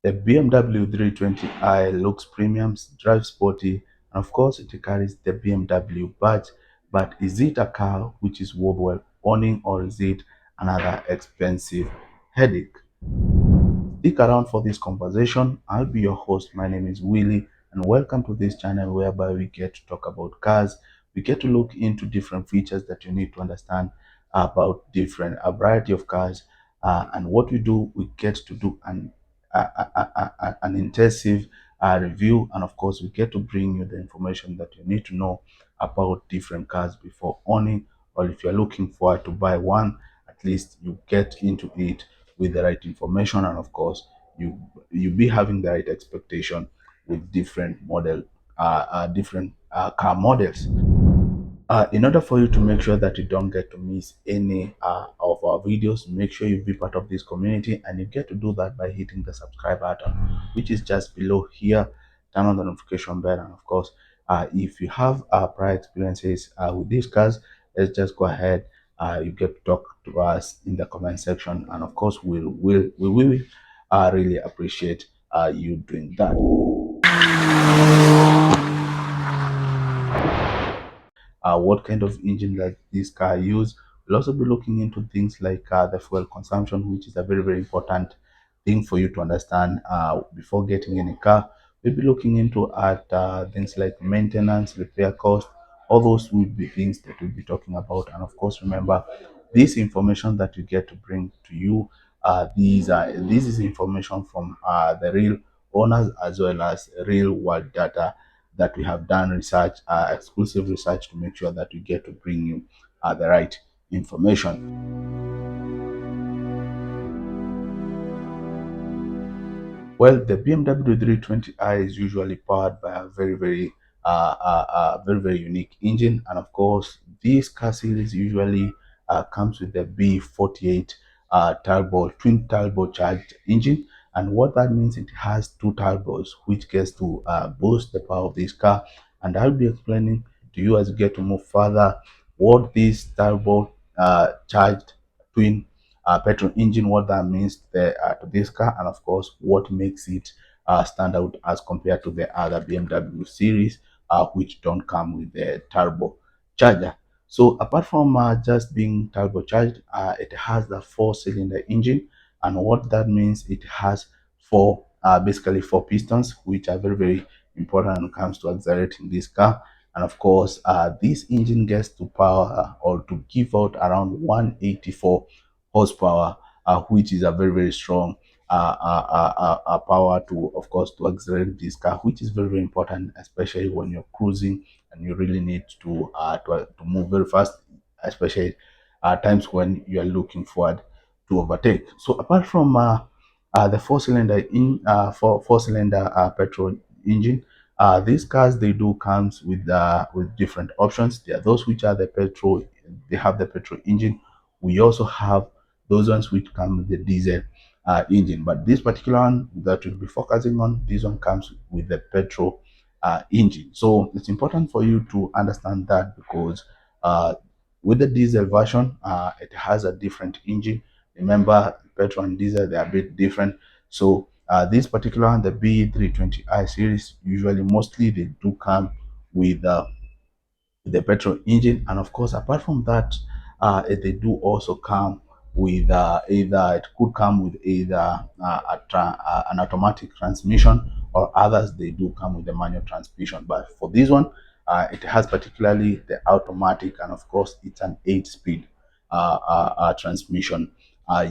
The BMW 320i looks premium, drives sporty, and of course it carries the BMW badge. But is it a car which is worthwhile owning, or is it another expensive headache? Stick around for this conversation. I'll be your host. My name is Willie, and welcome to this channel whereby we get to talk about cars. We get to look into different features that you need to understand about different a variety of cars. And what we do, we get to do an intensive review, and of course, we get to bring you the information that you need to know about different cars before owning, or if you're looking forward to buy one, at least you get into it with the right information, and of course you be having the right expectation with different car models. In order for you to make sure that you don't get to miss any of our videos, make sure you be part of this community, and you get to do that by hitting the subscribe button, which is just below here. Turn on the notification bell, and of course, if you have prior experiences with these cars, let's just go ahead. You get to talk to us in the comment section, and of course, we will really appreciate you doing that. What kind of engine that this car use. We'll also be looking into things like the fuel consumption, which is a very, very important thing for you to understand before getting any car. We'll be looking into at things like maintenance, repair cost. All those will be things that we'll be talking about. And of course, remember, this information that we get to bring to you, this is information from the real owners as well as real world data that we have done research, exclusive research, to make sure that we get to bring you the right information. Well, the BMW 320i is usually powered by a very unique engine, and of course, this car series usually comes with the B48 twin turbocharged engine. And what that means, it has two turbos, which gets to boost the power of this car. And I'll be explaining to you as we get to move further what this turbo charged twin petrol engine, what that means to this car, and of course what makes it stand out as compared to the other BMW series, which don't come with the turbo charger. So apart from just being turbocharged, it has the four-cylinder engine, and what that means, it has basically four pistons, which are very important when it comes to accelerating this car. And of course, this engine gets to power or to give out around 184 horsepower, which is a very strong power to, of course, to accelerate this car, which is very important, especially when you're cruising and you really need to move very fast, especially times when you are looking forward to overtake. So apart from the four cylinder petrol engine, these cars, they do comes with different options. There are those which are the petrol, they have the petrol engine. We also have those ones which come with the diesel engine, but this particular one that we'll be focusing on, this one comes with the petrol engine. So it's important for you to understand that, because with the diesel version, it has a different engine. Remember, petrol and diesel, they are a bit different. So this particular one, the B320i series, usually mostly they do come with the petrol engine. And of course, apart from that, they do also come with it could come with either an automatic transmission, or others they do come with a manual transmission. But for this one, it has particularly the automatic, and of course it's an 8-speed transmission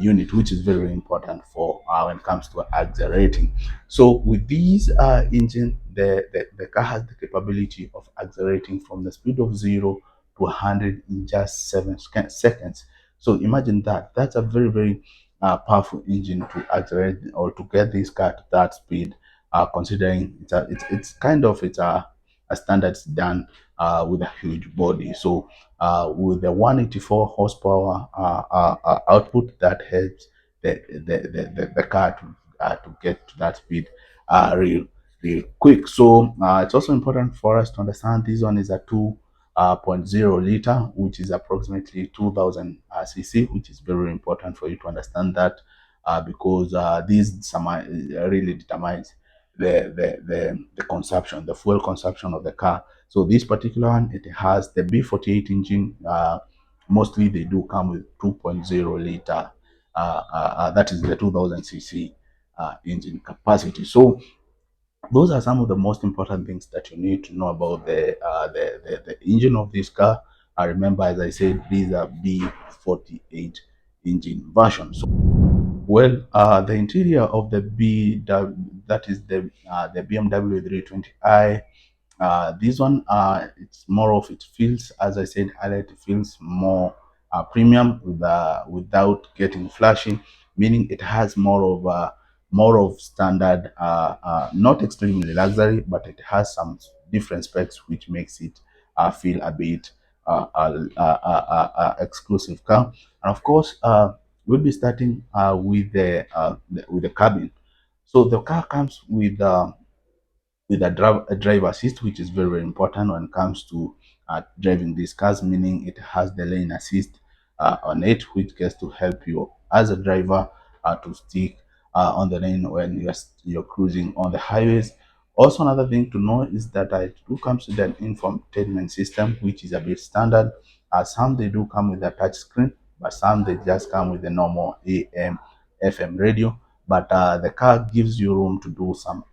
unit, which is very important for when it comes to accelerating. So with these engine, the car has the capability of accelerating from the speed of 0 to 100 in just 7 seconds. So imagine that. That's a very powerful engine to accelerate or to get this car to that speed. Considering it's kind of it's a standard sedan with a huge body. So with the 184 horsepower output, that helps the car to get to that speed real quick. So it's also important for us to understand this one is a 2.0 liter, which is approximately 2000 cc, which is very important for you to understand that. because really determines the consumption, the fuel consumption of the car. So this particular one, it has the B48 engine. Mostly they do come with 2.0 liter. That is the 2000 cc engine capacity. So those are some of the most important things that you need to know about the engine of this car. I remember, as I said, these are B48 engine versions. So, well, the interior of the that is the BMW 320i. This one, it's more of, it feels, as I said earlier, it feels more premium without getting flashy, meaning it has more of standard, not extremely luxury, but it has some different specs which makes it feel a bit exclusive car. And of course, we'll be starting with the cabin. So the car comes with a driver assist, which is very, very important when it comes to driving these cars, meaning it has the lane assist on it, which gets to help you as a driver to stick on the lane when you're cruising on the highways. Also, another thing to know is that it do comes with an infotainment system, which is a bit standard. Some they do come with a touch screen, but some they just come with the normal AM, FM radio. But the car gives you room to do some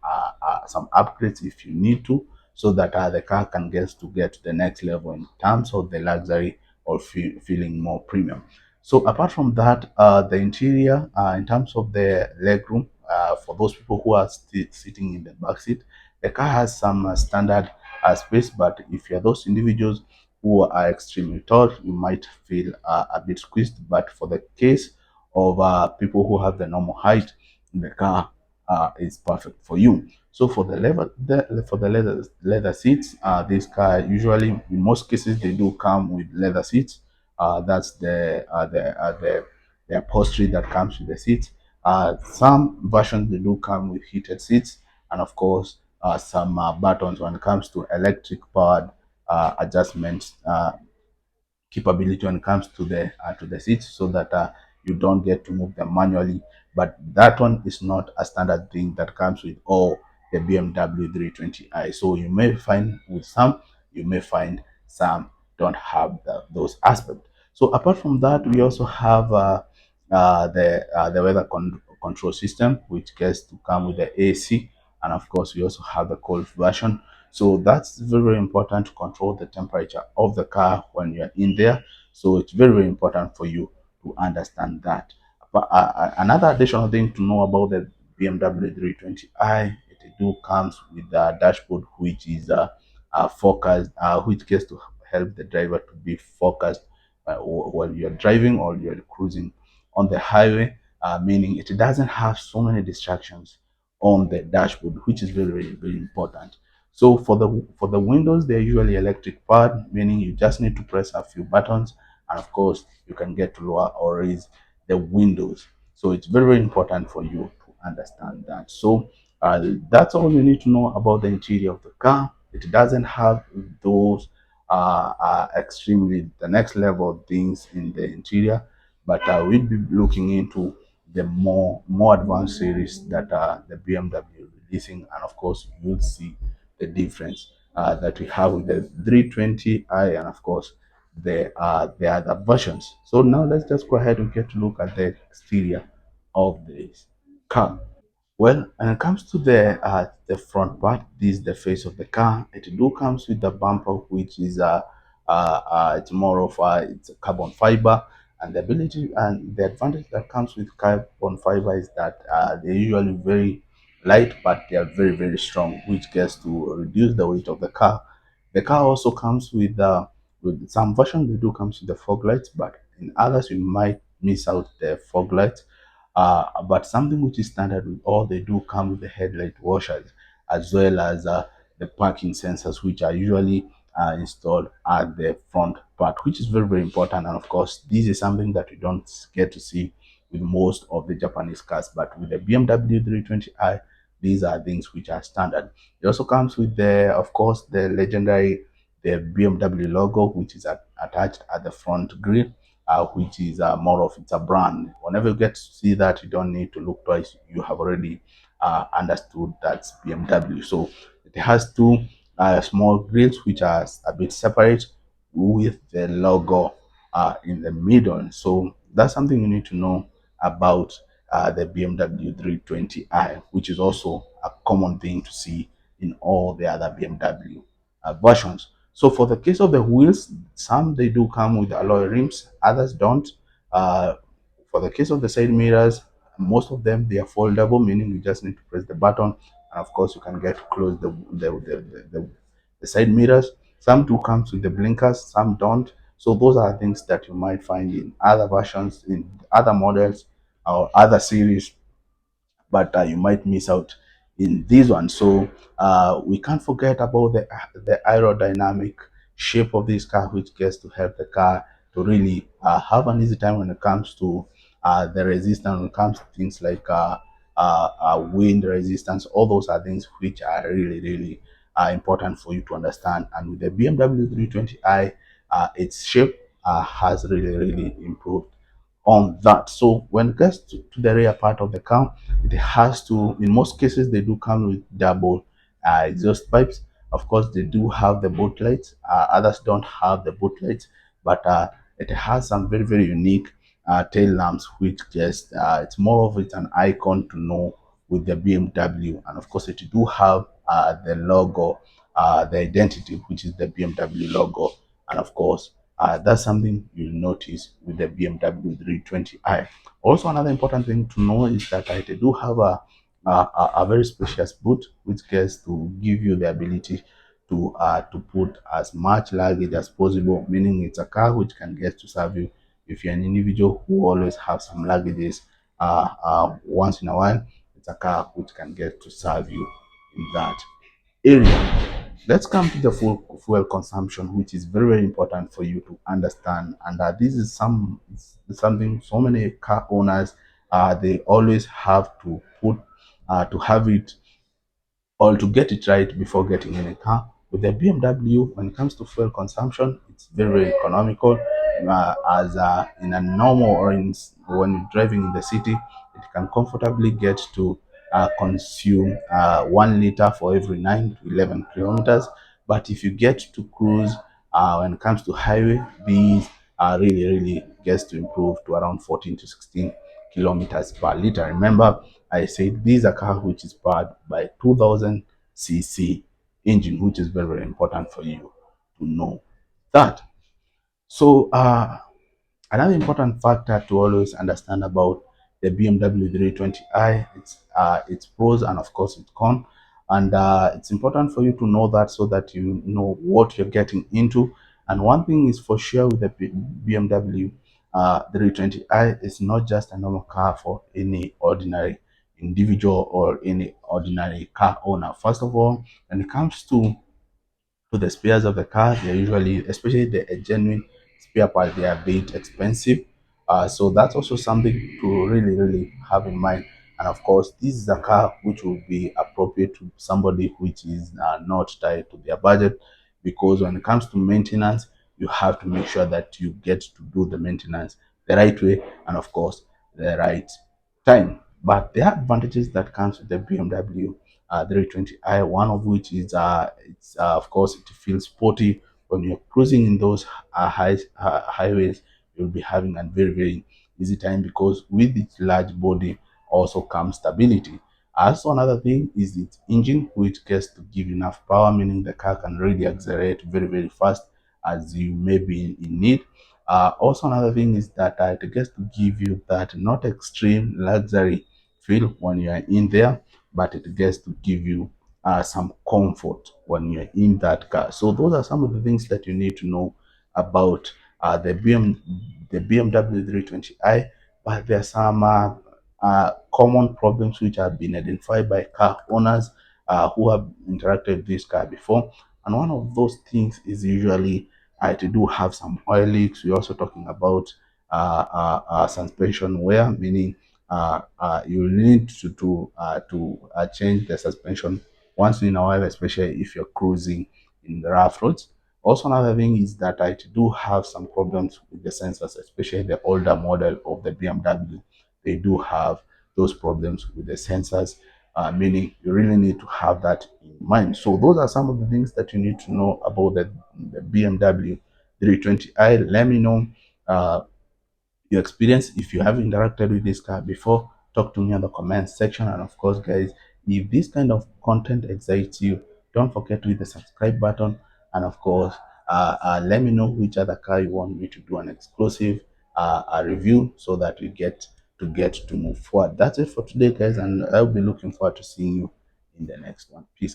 upgrades if you need to, so that the car can get to the next level in terms of the luxury or feeling more premium. So apart from that, the interior, in terms of the legroom, for those people who are sitting in the back seat, the car has some standard space. But if you're those individuals who are extremely tall, you might feel a bit squeezed. But for the case of people who have the normal height, the car is perfect for you. So for the leather seats, this car usually, in most cases, they do come with leather seats. That's the upholstery that comes with the seats. Some versions they do come with heated seats, and of course, some buttons when it comes to electric powered adjustments capability when it comes to the seats, so that you don't get to move them manually. But that one is not a standard thing that comes with all the BMW 320i. So you may find with some, you may find some don't have those aspects. So apart from that, we also have the weather control system, which gets to come with the AC, and of course we also have the cold version. So that's very, very important to control the temperature of the car when you're in there. So it's very, very important for you to understand that. But another additional thing to know about the BMW 320i, it do comes with the dashboard, which is focused, which gets to help the driver to be focused while you're driving or you're cruising on the highway, meaning it doesn't have so many distractions on the dashboard, which is very, very, very important. So for the windows, they're usually electric powered, meaning you just need to press a few buttons, and of course you can get to lower or raise the windows. So it's very, very important for you to understand that. So that's all you need to know about the interior of the car. It doesn't have those extremely the next level things in the interior, but we'll be looking into the more advanced series that the BMW releasing, and of course you'll see the difference that we have with the 320i, and of course the other versions. So now let's just go ahead and get to look at the exterior of this car. Well, when it comes to the front part, this is the face of the car. It do comes with the bumper, which is it's more of it's a carbon fiber, and the ability and the advantage that comes with carbon fiber is that they're usually very light, but they are very, very strong, which gets to reduce the weight of the car. The car also comes with some versions they do comes with the fog lights, but in others you might miss out the fog lights. But something which is standard with all, they do come with the headlight washers, as well as the parking sensors, which are usually installed at the front part, which is very, very important. And of course, this is something that you don't get to see with most of the Japanese cars, but with the BMW 320i, these are things which are standard. It also comes with of course, the legendary the BMW logo, which is attached at the front grille. which is more of it's a brand. Whenever you get to see that, you don't need to look twice. You have already understood that's BMW. So it has two small grills which are a bit separate with the logo in the middle. So that's something you need to know about the BMW 320i, which is also a common thing to see in all the other BMW versions. So for the case of the wheels, some they do come with alloy rims, others don't. Uh, for the case of the side mirrors, most of them they are foldable, meaning you just need to press the button, and of course you can get to close the side mirrors. Some do comes with the blinkers, some don't. So those are things that you might find in other versions, in other models or other series, but you might miss out in this one. So we can't forget about the aerodynamic shape of this car, which gets to help the car to really have an easy time when it comes to the resistance, when it comes to things like wind resistance. All those are things which are really important for you to understand. And with the BMW 320i, its shape has really improved on that. So when it gets to the rear part of the car, it has to, in most cases, they do come with double exhaust pipes. Of course, they do have the boot lights. Others don't have the boot lights, but it has some very unique tail lamps, which just it's more of it's an icon to know with the BMW. And of course, it do have the logo, the identity, which is the BMW logo. And of course, that's something you'll notice with the BMW 320i. Also, another important thing to know is that I do have a very spacious boot, which gets to give you the ability to put as much luggage as possible, meaning it's a car which can get to serve you if you're an individual who always have some luggages once in a while. It's a car which can get to serve you in that area. Let's come to the fuel consumption, which is very important for you to understand. And this is something so many car owners they always have to put to have it or to get it right before getting in a car. With the BMW, when it comes to fuel consumption, it's very economical. As in a normal or when you're driving in the city, it can comfortably get to consume 1 liter for every 9 to 11 kilometers. But if you get to cruise, when it comes to highway, these really gets to improve to around 14 to 16 kilometers per liter. Remember, I said these are car which is powered by 2000 cc engine, which is very important for you to know that. So another important factor to always understand about the BMW 320i, its pros and of course its cons. And it's important for you to know that so that you know what you're getting into. And one thing is for sure with the BMW 320i, it's not just a normal car for any ordinary individual or any ordinary car owner. First of all, when it comes to the spares of the car, they're usually, especially the genuine spare part, they are a bit expensive. So that's also something to really have in mind. And of course, this is a car which will be appropriate to somebody which is not tied to their budget, because when it comes to maintenance, you have to make sure that you get to do the maintenance the right way and of course the right time. But there are advantages that comes with the BMW 320i, one of which is it's of course it feels sporty when you're cruising in those highways. You'll be having a very easy time because with its large body also comes stability. Also, another thing is its engine, which gets to give enough power, meaning the car can really accelerate very fast as you may be in need. Also, another thing is that it gets to give you that not extreme luxury feel when you are in there, but it gets to give you some comfort when you're in that car. So those are some of the things that you need to know about the BMW 320i. But there are some common problems which have been identified by car owners who have interacted with this car before. And one of those things is usually to do have some oil leaks. We're also talking about suspension wear, meaning you need to change the suspension once in a while, especially if you're cruising in the rough roads. Also, another thing is that I do have some problems with the sensors, especially the older model of the BMW. They do have those problems with the sensors, meaning you really need to have that in mind. So those are some of the things that you need to know about the BMW 320i. Let me know your experience. If you have interacted with this car before, talk to me in the comment section. And of course, guys, if this kind of content excites you, don't forget to hit the subscribe button. And of course, let me know which other car you want me to do an exclusive review, so that we get to move forward. That's it for today, guys, and I'll be looking forward to seeing you in the next one. Peace.